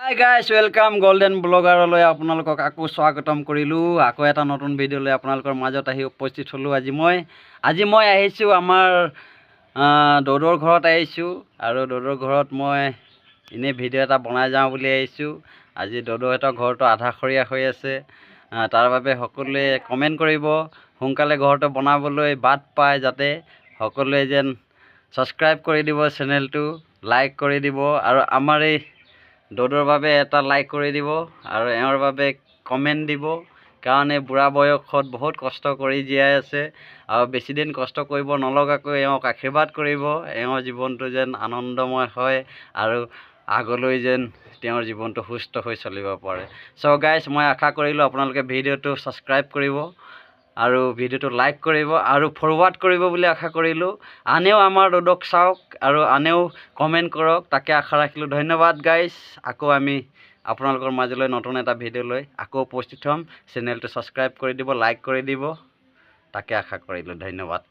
Hi guys welcome golden ব্লগাৰলৈ আপোনালোকক আকৌ স্বাগতম কৰিলোঁ। আকৌ এটা নতুন ভিডিঅ'লৈ আপোনালোকৰ মাজত আহি উপস্থিত হ'লোঁ। আজি মই আহিছোঁ আমাৰ দৌদৰ ঘৰত আহিছোঁ আৰু দৌদৰ ঘৰত মই এনেই ভিডিঅ' এটা বনাই যাওঁ বুলি আহিছোঁ। আজি দৌদহঁতৰ ঘৰটো আধাখৰীয়া হৈ আছে, তাৰ বাবে সকলোৱে কমেণ্ট কৰিব, সোনকালে ঘৰটো বনাবলৈ বাট পায়, যাতে সকলোৱে যেন ছাবস্ক্ৰাইব কৰি দিব, চেনেলটো লাইক কৰি দিব আৰু আমাৰ এই দৌদৰ বাবে এটা লাইক কৰি দিব আৰু এওঁৰ বাবে কমেণ্ট দিব, কাৰণ এই বুঢ়া বয়সত বহুত কষ্ট কৰি জীয়াই আছে আৰু বেছিদিন কষ্ট কৰিব নলগাকৈ এওঁক আশীৰ্বাদ কৰিব, এওঁৰ জীৱনটো যেন আনন্দময় হয় আৰু আগলৈ যেন তেওঁৰ জীৱনটো সুস্থ হৈ চলিব পাৰে। চ' গাইজ, মই আশা কৰিলোঁ আপোনালোকে ভিডিঅ'টো ছাবস্ক্ৰাইব কৰিব আৰু ভিডিঅ'টো লাইক কৰিব আৰু ফৰৱাৰ্ড কৰিব বুলি আশা কৰিলোঁ। আনেও আমাৰ দৌদক চাওক আৰু আনেও কমেণ্ট কৰক, তাকে আশা ৰাখিলোঁ। ধন্যবাদ গাইজ। আকৌ আমি আপোনালোকৰ মাজলৈ নতুন এটা ভিডিঅ' লৈ আকৌ উপস্থিত হ'ম। চেনেলটো ছাবস্ক্ৰাইব কৰি দিব, লাইক কৰি দিব, তাকে আশা কৰিলোঁ। ধন্যবাদ।